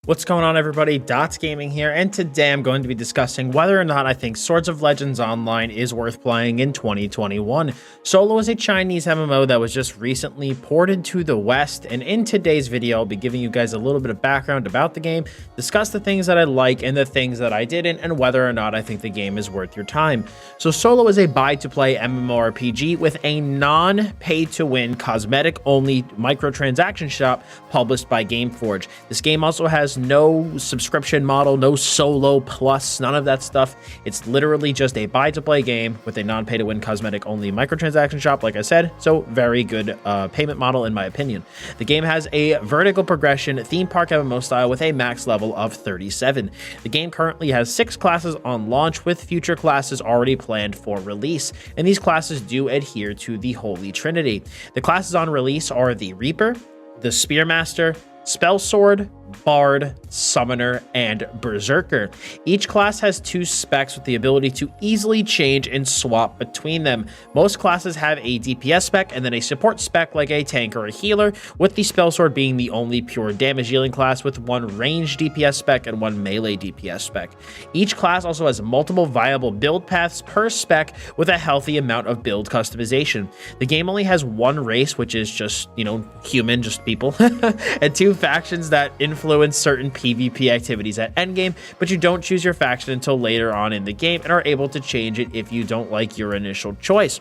What's going on, everybody? Dots Gaming here, and today I'm going to be discussing whether or not I think Swords of Legends Online is worth playing in 2021. Solo is a Chinese MMO that was just recently ported to the West, and in today's video, I'll be giving you guys a little bit of background about the game, discuss the things that I like and the things that I didn't, and whether or not I think the game is worth your time. So Solo is a buy-to-play MMORPG with a non-pay-to-win, cosmetic-only microtransaction shop published by Gameforge. This game also has no subscription model, no Solo Plus, none of that stuff. It's literally just a buy-to-play game with a non-pay-to-win cosmetic-only microtransaction shop, like I said, so very good payment model in my opinion. The game has a vertical progression theme park MMO style with a max level of 37. The game currently has 6 classes on launch with future classes already planned for release, and these classes do adhere to the Holy Trinity. The classes on release are the Reaper, the Spearmaster, Spell Sword, Bard, Summoner, and Berserker. Each class has 2 specs with the ability to easily change and swap between them. Most classes have a DPS spec and then a support spec like a tank or a healer, with the Spell Sword being the only pure damage dealing class with 1 range DPS spec and 1 melee DPS spec. Each class also has multiple viable build paths per spec with a healthy amount of build customization. The game only has 1 race, which is just, human, just people, and 2 factions that influence certain PvP activities at endgame, but you don't choose your faction until later on in the game and are able to change it if you don't like your initial choice.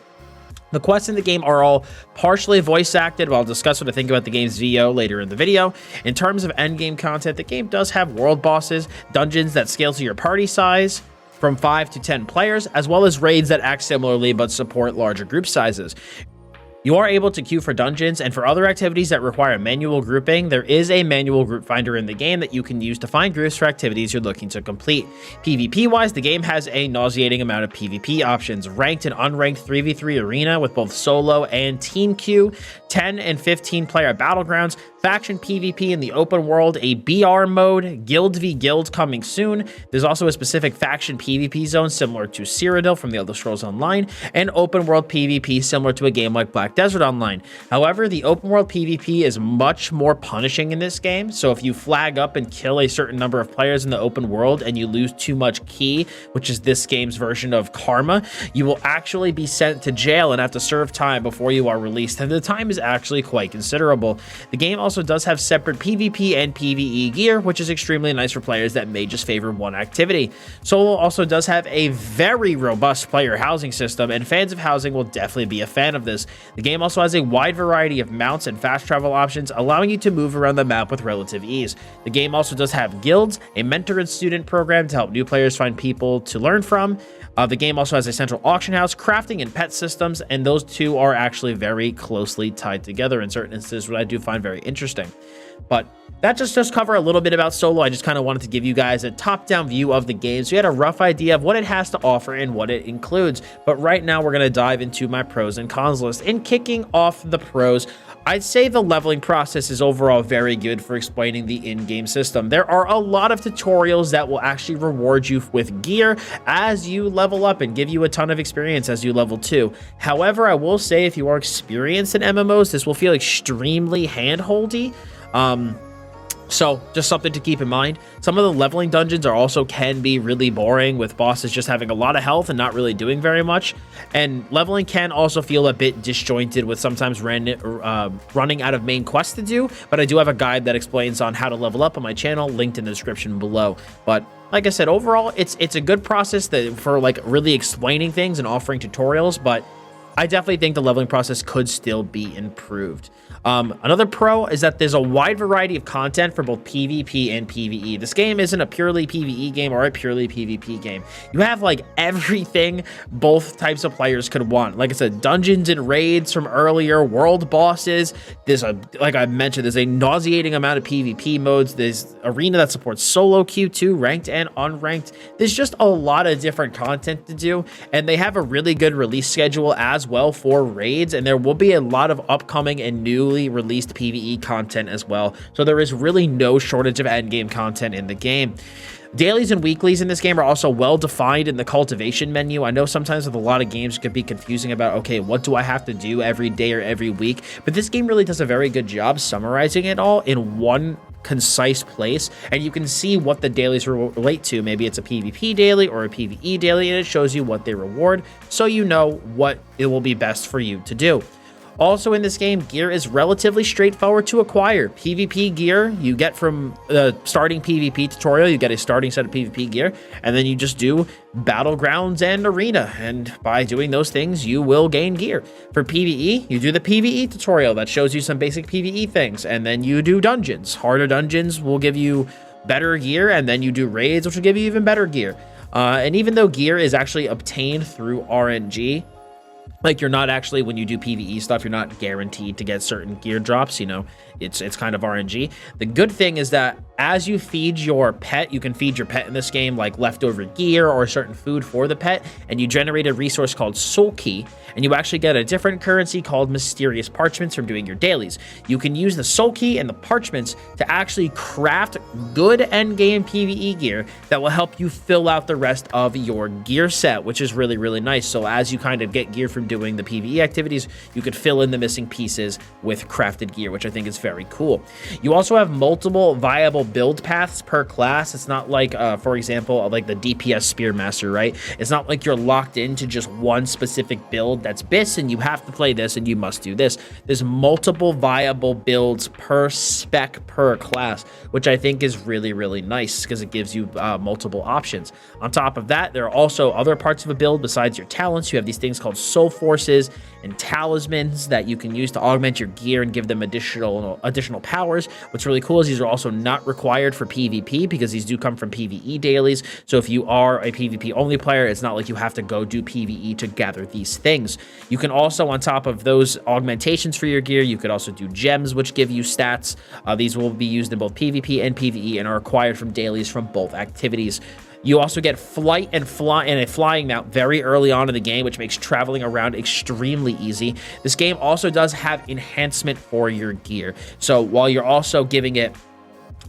The quests in the game are all partially voice acted, but I'll discuss what I think about the game's VO later in the video. In terms of endgame content, the game does have world bosses, dungeons that scale to your party size from 5 to 10 players, as well as raids that act similarly but support larger group sizes. You are able to queue for dungeons, and for other activities that require manual grouping, there is a manual group finder in the game that you can use to find groups for activities you're looking to complete. PvP-wise, the game has a nauseating amount of PvP options: ranked and unranked 3v3 arena with both solo and team queue, 10 and 15 player battlegrounds, faction PvP in the open world, a BR mode, guild v guild coming soon. There's also a specific faction PvP zone similar to Cyrodiil from the Elder Scrolls Online, and open world PvP similar to a game like Black Desert Online. However, the open world PvP is much more punishing in this game, so if you flag up and kill a certain number of players in the open world and you lose too much ki, which is this game's version of karma, you will actually be sent to jail and have to serve time before you are released, and the time is actually quite considerable. The game also does have separate PvP and PvE gear, which is extremely nice for players that may just favor one activity. Solo also does have a very robust player housing system, and fans of housing will definitely be a fan of this. The game also has a wide variety of mounts and fast travel options, allowing you to move around the map with relative ease. The game also does have guilds, a mentor and student program to help new players find people to learn from. The game also has a central auction house, crafting, and pet systems, and those two are actually very closely tied together in certain instances, what I do find very interesting. But that just cover a little bit about Solo. I just kind of wanted to give you guys a top-down view of the game, so you had a rough idea of what it has to offer and what it includes. But right now, we're going to dive into my pros and cons list. In kicking off the pros, I'd say the leveling process is overall very good for explaining the in-game system. There are a lot of tutorials that will actually reward you with gear as you level up and give you a ton of experience as you level 2. However, I will say if you are experienced in MMOs, this will feel extremely hand-holdy. So just something to keep in mind. Some of the leveling dungeons can be really boring, with bosses just having a lot of health and not really doing very much. And leveling can also feel a bit disjointed, with sometimes running out of main quests to do. But I do have a guide that explains on how to level up on my channel, linked in the description below. But like I said, overall, it's a good process for really explaining things and offering tutorials, but I definitely think the leveling process could still be improved. Another pro is that there's a wide variety of content for both PvP and PvE. This game isn't a purely PvE game or a purely PvP game. You have everything both types of players could want. Like I said, dungeons and raids from earlier, world bosses. Like I mentioned, there's a nauseating amount of PvP modes. There's arena that supports solo queue too, ranked and unranked. There's just a lot of different content to do, and they have a really good release schedule as well for raids, and there will be a lot of upcoming and newly released PvE content as well. So there is really no shortage of endgame content in the game. Dailies and weeklies in this game are also well defined in the cultivation menu. I know sometimes with a lot of games it can be confusing about, okay, what do I have to do every day or every week? But this game really does a very good job summarizing it all in one concise place, and you can see what the dailies relate to. Maybe it's a PvP daily or a PvE daily, and it shows you what they reward, so you know what it will be best for you to do. Also in this game, gear is relatively straightforward to acquire. PvP gear you get from the starting PvP tutorial. You get a starting set of PvP gear, and then you just do battlegrounds and arena, and by doing those things you will gain gear. For PvE, you do the PvE tutorial that shows you some basic PvE things, and then you do dungeons. Harder dungeons will give you better gear, and then you do raids, which will give you even better gear. And even though gear is actually obtained through RNG, like, you're not actually, when you do PvE stuff, you're not guaranteed to get certain gear drops, you know, it's kind of RNG. The good thing is that as you feed your pet, you can feed your pet in this game like leftover gear or certain food for the pet, and you generate a resource called Soul Key, and you actually get a different currency called Mysterious Parchments from doing your dailies. You can use the Soul Key and the Parchments to actually craft good endgame PvE gear that will help you fill out the rest of your gear set, which is really, really nice. So as you kind of get gear from doing the PvE activities, you could fill in the missing pieces with crafted gear, which I think is very cool. You also have multiple viable build paths per class. It's not like, for example, like the DPS Spearmaster, right? It's not like you're locked into just one specific build that's BIS and you have to play this and you must do this. There's multiple viable builds per spec per class, which I think is really, really nice because it gives you multiple options. On top of that, there are also other parts of a build besides your talents. You have these things called soul forces and talismans that you can use to augment your gear and give them additional powers. What's really cool is these are also not required for PvP because these do come from PvE dailies. So if you are a PvP only player, it's not like you have to go do PvE to gather these things. You can also, on top of those augmentations for your gear, you could also do gems, which give you stats. These will be used in both PvP and PvE and are acquired from dailies from both activities. You also get flight and a flying mount very early on in the game, which makes traveling around extremely easy. This game also does have enhancement for your gear. So while you're also giving it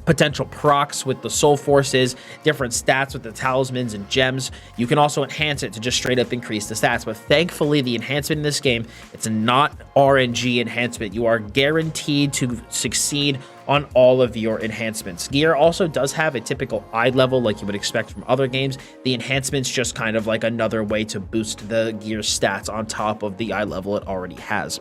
potential procs with the soul forces, different stats with the talismans and gems, you can also enhance it to just straight up increase the stats. But thankfully, the enhancement in this game, it's not RNG enhancement. You are guaranteed to succeed on all of your enhancements. Gear also does have a typical eye level like you would expect from other games. The enhancements just kind of like another way to boost the gear stats on top of the eye level it already has.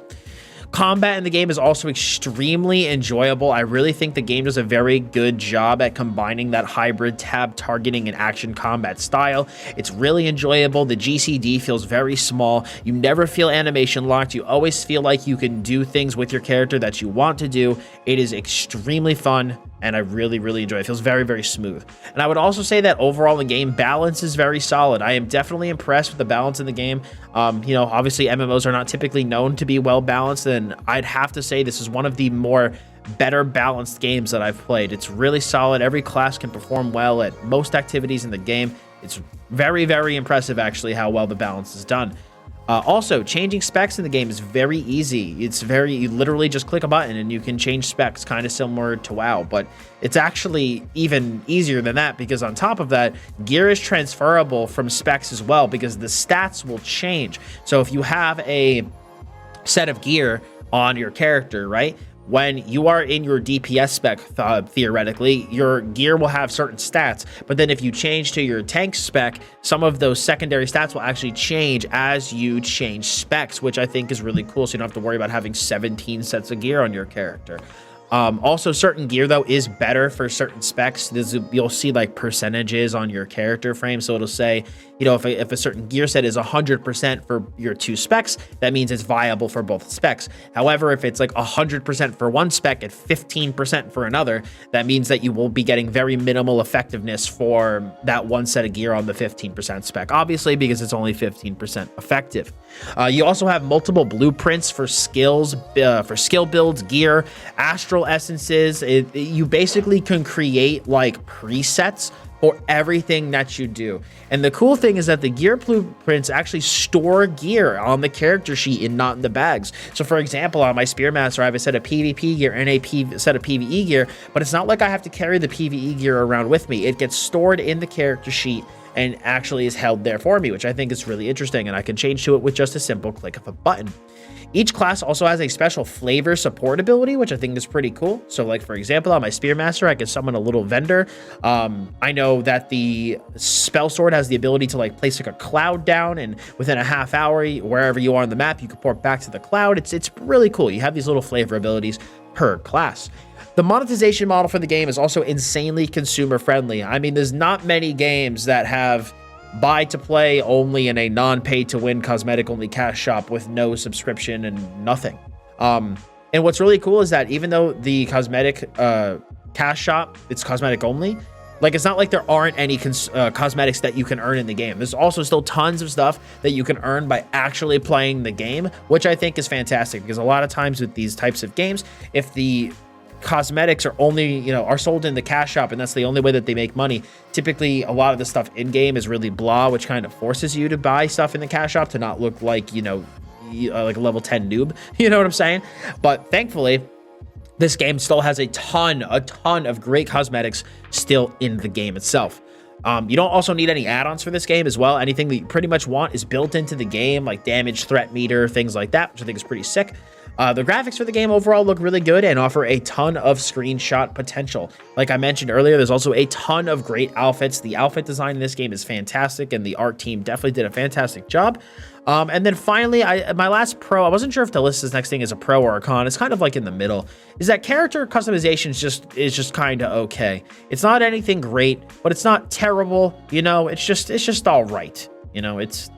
Combat in the game is also extremely enjoyable. I really think the game does a very good job at combining that hybrid tab targeting and action combat style. It's really enjoyable. The GCD feels very small. You never feel animation locked. You always feel like you can do things with your character that you want to do. It is extremely fun, and I really, really enjoy it. It feels very, very smooth. And I would also say that overall the game balance is very solid. I am definitely impressed with the balance in the game. You know, obviously MMOs are not typically known to be well balanced, and I'd have to say this is one of the more better balanced games that I've played. It's really solid. Every class can perform well at most activities in the game. It's very, very impressive actually how well the balance is done. Also, changing specs in the game is very easy. You literally just click a button and you can change specs, kind of similar to WoW, but it's actually even easier than that because on top of that, gear is transferable from specs as well because the stats will change. So if you have a set of gear on your character, right? When you are in your DPS spec, theoretically, your gear will have certain stats, but then if you change to your tank spec, some of those secondary stats will actually change as you change specs, which I think is really cool, so you don't have to worry about having 17 sets of gear on your character. Also, certain gear, though, is better for certain specs. You'll see, like, percentages on your character frame, so it'll say, you know, if a certain gear set is 100% for your two specs, that means it's viable for both specs. However, if it's like 100% for one spec and 15% for another, that means that you will be getting very minimal effectiveness for that one set of gear on the 15% spec, obviously, because it's only 15% effective. You also have multiple blueprints for skills, for skill builds, gear, astral essences. You basically can create like presets for everything that you do. And the cool thing is that the gear blueprints actually store gear on the character sheet and not in the bags. So for example, on my Spearmaster, I have a set of PvP gear and a set of PvE gear, but it's not like I have to carry the PvE gear around with me. It gets stored in the character sheet and actually is held there for me, which I think is really interesting, and I can change to it with just a simple click of a button. Each class also has a special flavor support ability, which I think is pretty cool. So like, for example, on my Spearmaster, I can summon a little vendor. I know that the Spell Sword has the ability to like place like a cloud down, and within a half hour, wherever you are on the map, you can port back to the cloud. It's really cool. You have these little flavor abilities per class. The monetization model for the game is also insanely consumer friendly. I mean, there's not many games that have buy to play only in a non-pay to win cosmetic only cash shop with no subscription and nothing. And what's really cool is that even though the cosmetic cash shop, it's cosmetic only, like it's not like there aren't any cosmetics that you can earn in the game. There's also still tons of stuff that you can earn by actually playing the game, which I think is fantastic, because a lot of times with these types of games, if the cosmetics are only, are sold in the cash shop and that's the only way that they make money, typically a lot of the stuff in game is really blah, which kind of forces you to buy stuff in the cash shop to not look like, like a level 10 noob, you know what I'm saying? But thankfully, this game still has a ton of great cosmetics still in the game itself. You don't also need any add-ons for this game as well. Anything that you pretty much want is built into the game, like damage, threat meter, things like that, which I think is pretty sick. The graphics for the game overall look really good and offer a ton of screenshot potential. Like I mentioned earlier, there's also a ton of great outfits. The outfit design in this game is fantastic, and the art team definitely did a fantastic job. And then finally, my last pro, I wasn't sure if to list this next thing as a pro or a con. It's kind of like in the middle, is that character customization is just kind of okay. It's not anything great, but it's not terrible. It's just all right.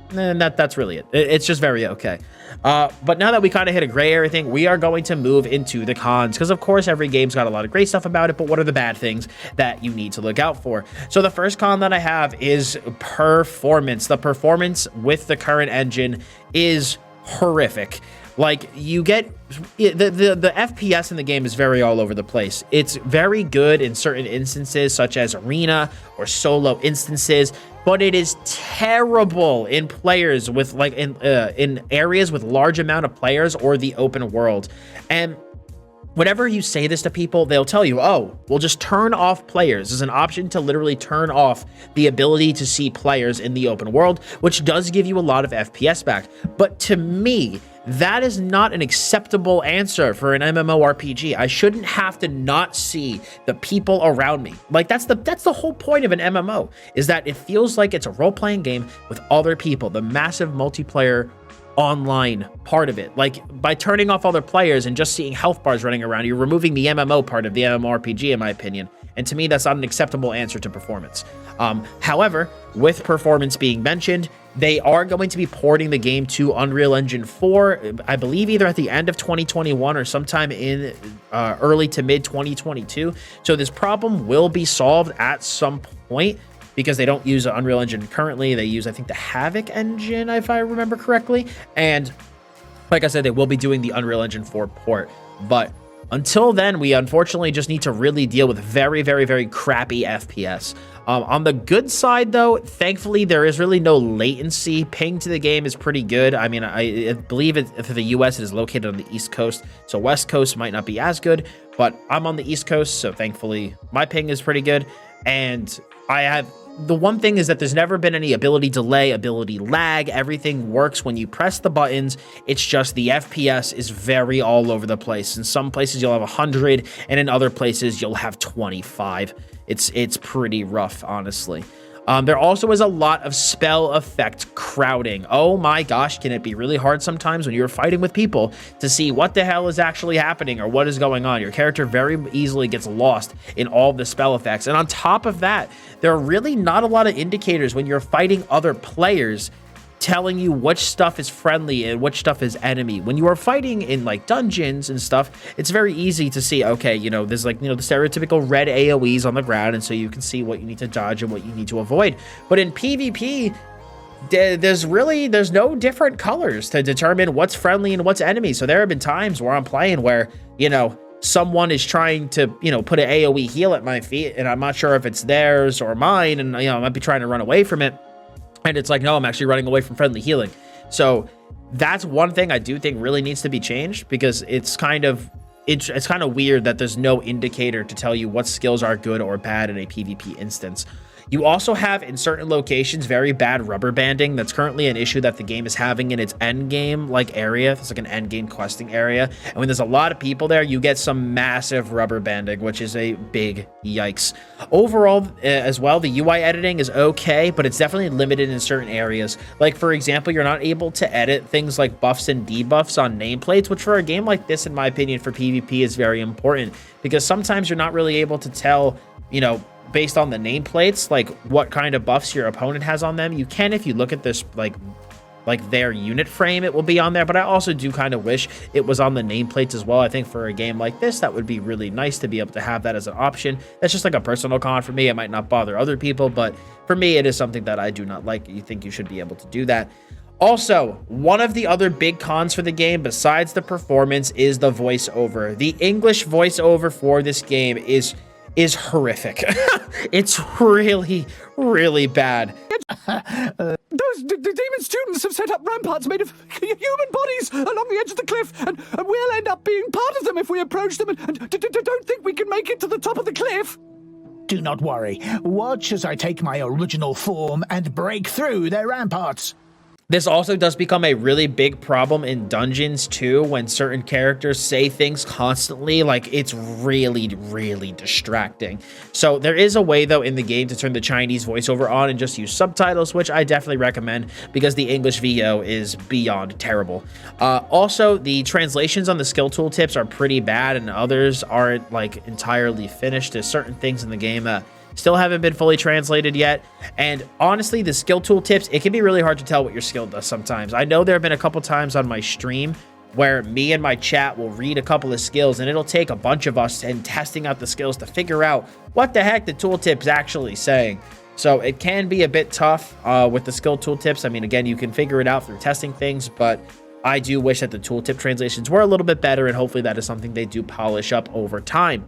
That's really it. It's just very okay. But now that we kind of hit a gray area thing, we are going to move into the cons, because of course every game's got a lot of great stuff about it, but what are the bad things that you need to look out for? So the first con that I have is performance. The performance with the current engine is horrific. Like, you get the FPS in the game is very all over the place. It's very good in certain instances, such as arena or solo instances, but it is terrible in players with in areas with large amount of players or the open world. And whenever you say this to people, they'll tell you, oh, well, just turn off players. There's an option to literally turn off the ability to see players in the open world, which does give you a lot of FPS back. But to me, that is not an acceptable answer for an MMORPG. I shouldn't have to not see the people around me. Like, that's the whole point of an MMO, is that it feels like it's a role-playing game with other people, the massive multiplayer online part of it. Like, by turning off other players and just seeing health bars running around, you're removing the MMO part of the MMORPG, in my opinion. And to me, that's not an acceptable answer to performance. However, with performance being mentioned, they are going to be porting the game to Unreal Engine 4, I believe either at the end of 2021 or sometime in early to mid 2022. So this problem will be solved at some point, because they don't use Unreal Engine currently. They use, I think, the Havoc engine, if I remember correctly. And like I said, they will be doing the Unreal Engine 4 port. But until then, we unfortunately just need to really deal with very, very, very crappy FPS. On the good side, though, thankfully, there is really no latency. Ping to the game is pretty good. I mean, I believe for the US, it is located on the East Coast, so West Coast might not be as good, but I'm on the East Coast, so thankfully, my ping is pretty good. And the one thing is that there's never been any ability delay, ability lag. Everything works when you press the buttons. It's just the FPS is very all over the place. In some places you'll have 100, and in other places you'll have 25. It's pretty rough, honestly. There also is a lot of spell effect crowding. Oh my gosh, can it be really hard sometimes when you're fighting with people to see what the hell is actually happening or what is going on. Your character very easily gets lost in all the spell effects. And on top of that, there are really not a lot of indicators when you're fighting other players telling you which stuff is friendly and which stuff is enemy. When you are fighting in like dungeons and stuff, it's very easy to see, okay, there's like, the stereotypical red AoEs on the ground, and so you can see what you need to dodge and what you need to avoid. But in PvP, there's no different colors to determine what's friendly and what's enemy. So there have been times where I'm playing where, someone is trying to, put an AoE heal at my feet, and I'm not sure if it's theirs or mine, and, I might be trying to run away from it. And it's like, no, I'm actually running away from friendly healing. So that's one thing I do think really needs to be changed, because it's kind of weird that there's no indicator to tell you what skills are good or bad in a PvP instance. You also have, in certain locations, very bad rubber banding. That's currently an issue that the game is having in its end game like area. It's like an end game questing area. And when there's a lot of people there, you get some massive rubber banding, which is a big yikes. Overall, as well, the UI editing is okay, but it's definitely limited in certain areas. Like, for example, you're not able to edit things like buffs and debuffs on nameplates, which for a game like this, in my opinion, for PvP is very important, because sometimes you're not really able to tell, you know, based on the nameplates, like what kind of buffs your opponent has on them. You can, if you look at this, like their unit frame, it will be on there, but I also do kind of wish it was on the nameplates as well. I think for a game like this, that would be really nice to be able to have that as an option. That's just like a personal con for me. It might not bother other people, but for me, it is something that I do not like. You think you should be able to do that. Also, one of the other big cons for the game, besides the performance, is the voiceover. The English voiceover for this game is horrific. It's really, really bad. Those demon students have set up ramparts made of human bodies along the edge of the cliff, and we'll end up being part of them if we approach them, and don't think we can make it to the top of the cliff. Do not worry. Watch as I take my original form and break through their ramparts. This also does become a really big problem in dungeons too, when certain characters say things constantly. Like, it's really, really distracting. So there is a way though in the game to turn the Chinese voiceover on and just use subtitles, which I definitely recommend, because the English VO is beyond terrible. Also, the translations on the skill tooltips are pretty bad, and others aren't like entirely finished. There's certain things in the game that still haven't been fully translated yet. And honestly, the skill tooltips, it can be really hard to tell what your skill does sometimes. I know there have been a couple times on my stream where me and my chat will read a couple of skills, and it'll take a bunch of us and testing out the skills to figure out what the heck the tooltip's actually saying. So it can be a bit tough with the skill tooltips. I mean, again, you can figure it out through testing things, but I do wish that the tooltip translations were a little bit better, and hopefully that is something they do polish up over time.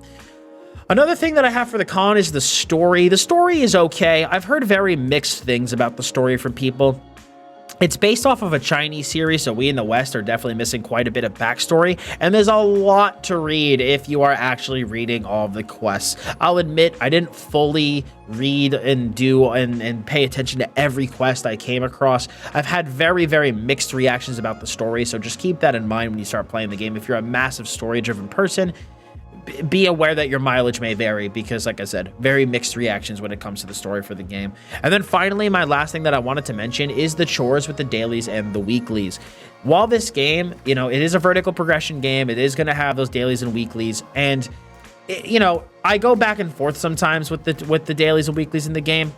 Another thing that I have for the con is the story. The story is okay. I've heard very mixed things about the story from people. It's based off of a Chinese series, so we in the West are definitely missing quite a bit of backstory, and there's a lot to read if you are actually reading all of the quests. I'll admit, I didn't fully read and do and pay attention to every quest I came across. I've had very, very mixed reactions about the story, so just keep that in mind when you start playing the game. If you're a massive story-driven person, be aware that your mileage may vary, because like I said, very mixed reactions when it comes to the story for the game. And then finally, my last thing that I wanted to mention is the chores with the dailies and the weeklies. While this game, you know, it is a vertical progression game, it is going to have those dailies and weeklies, and you know, I go back and forth sometimes with the dailies and weeklies in the game.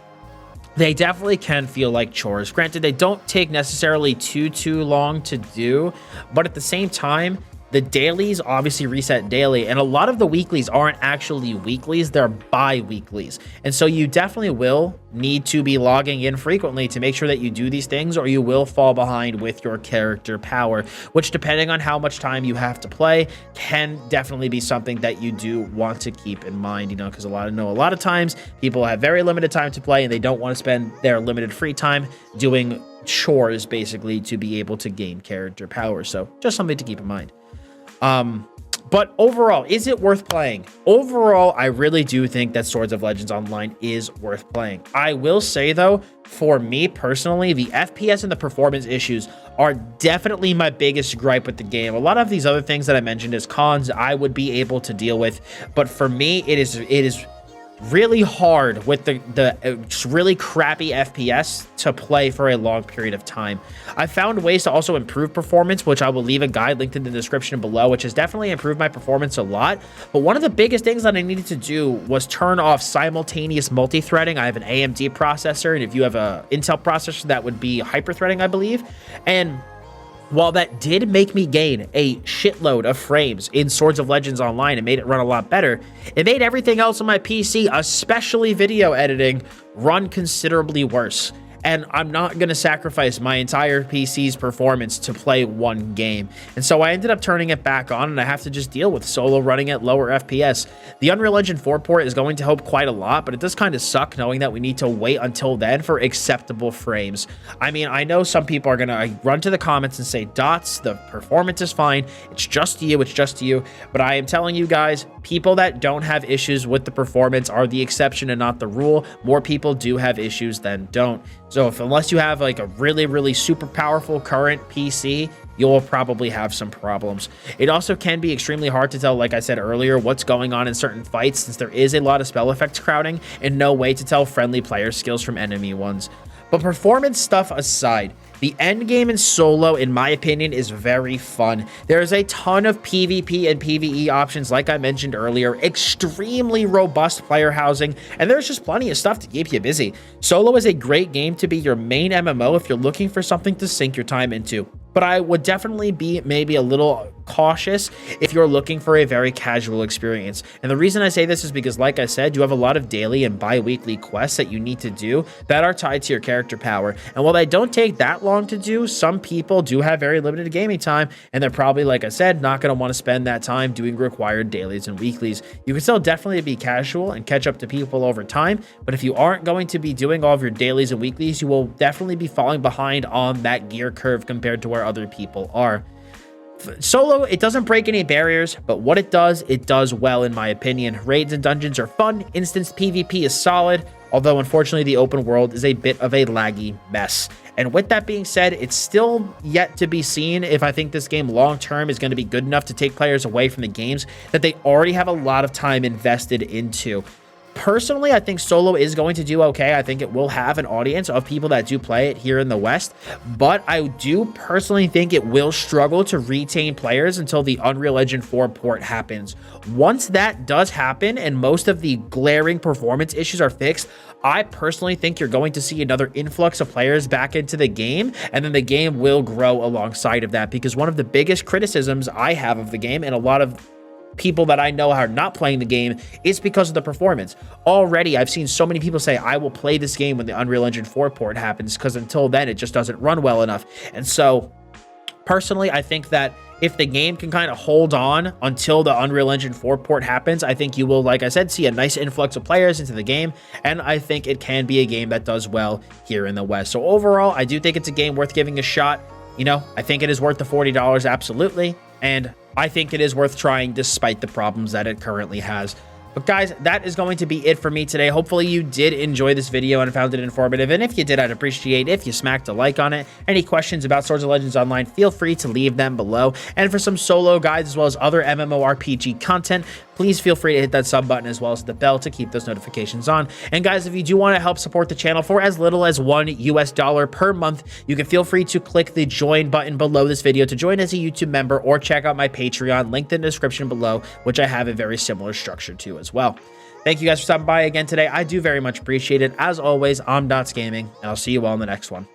They definitely can feel like chores. Granted, they don't take necessarily too long to do, but at the same time, the dailies obviously reset daily, and a lot of the weeklies aren't actually weeklies, they're bi-weeklies. And so you definitely will need to be logging in frequently to make sure that you do these things, or you will fall behind with your character power, which, depending on how much time you have to play, can definitely be something that you do want to keep in mind, you know, because a lot of times people have very limited time to play, and they don't want to spend their limited free time doing chores, basically, to be able to gain character power. So just something to keep in mind. But overall, is it worth playing? Overall, I really do think that Swords of Legends Online is worth playing. I will say though, for me personally, the FPS and the performance issues are definitely my biggest gripe with the game. A lot of these other things that I mentioned as cons, I would be able to deal with, but for me, it is really hard with the really crappy FPS to play for a long period of time. I found ways to also improve performance, which I will leave a guide linked in the description below, which has definitely improved my performance a lot. But one of the biggest things that I needed to do was turn off simultaneous multi-threading. I have an AMD processor, and if you have a Intel processor, that would be hyper-threading, I believe. And while that did make me gain a shitload of frames in Swords of Legends Online and made it run a lot better, it made everything else on my PC, especially video editing, run considerably worse. And I'm not going to sacrifice my entire PC's performance to play one game. And so I ended up turning it back on, and I have to just deal with solo running at lower FPS. The Unreal Engine 4 port is going to help quite a lot, but it does kind of suck knowing that we need to wait until then for acceptable frames. I mean, I know some people are going to run to the comments and say, Dots, the performance is fine. It's just you. But I am telling you guys, people that don't have issues with the performance are the exception and not the rule. More people do have issues than don't. So unless you have like a really super powerful current PC, you'll probably have some problems. It also can be extremely hard to tell, like I said earlier, what's going on in certain fights, since there is a lot of spell effects crowding and no way to tell friendly player skills from enemy ones. But performance stuff aside, the end game in solo, in my opinion, is very fun. There's a ton of PvP and PvE options, like I mentioned earlier, extremely robust player housing, and there's just plenty of stuff to keep you busy. Solo is a great game to be your main MMO if you're looking for something to sink your time into. But I would definitely be maybe a little cautious if you're looking for a very casual experience. And the reason I say this is because, like I said, you have a lot of daily and bi-weekly quests that you need to do that are tied to your character power. And while they don't take that long to do, some people do have very limited gaming time, and they're probably, like I said, not going to want to spend that time doing required dailies and weeklies. You can still definitely be casual and catch up to people over time, but if you aren't going to be doing all of your dailies and weeklies, you will definitely be falling behind on that gear curve compared to where other people are. Solo, it doesn't break any barriers, but what it does well in my opinion. Raids and dungeons are fun, instance PvP is solid, although unfortunately the open world is a bit of a laggy mess. And with that being said, it's still yet to be seen if I think this game long term is going to be good enough to take players away from the games that they already have a lot of time invested into. Personally, I think Solo is going to do okay. I think it will have an audience of people that do play it here in the West, but I do personally think it will struggle to retain players until the Unreal Engine 4 port happens. Once that does happen and most of the glaring performance issues are fixed, I personally think you're going to see another influx of players back into the game, and then the game will grow alongside of that, because one of the biggest criticisms I have of the game, and a lot of people that I know are not playing the game, is because of the performance. Already, I've seen so many people say, I will play this game when the Unreal Engine 4 port happens, because until then, it just doesn't run well enough. And so, personally, I think that if the game can kind of hold on until the Unreal Engine 4 port happens, I think you will, like I said, see a nice influx of players into the game, and I think it can be a game that does well here in the West. So overall, I do think it's a game worth giving a shot. You know, I think it is worth the $40, absolutely, and I think it is worth trying despite the problems that it currently has. But guys, that is going to be it for me today. Hopefully you did enjoy this video and found it informative. And if you did, I'd appreciate if you smacked a like on it. Any questions about Swords of Legends Online, feel free to leave them below. And for some solo guides as well as other MMORPG content, please feel free to hit that sub button as well as the bell to keep those notifications on. And guys, if you do want to help support the channel for as little as $1 per month, you can feel free to click the join button below this video to join as a YouTube member, or check out my Patreon, linked in the description below, which I have a very similar structure to as well. Thank you guys for stopping by again today. I do very much appreciate it. As always, I'm Dots Gaming, and I'll see you all in the next one.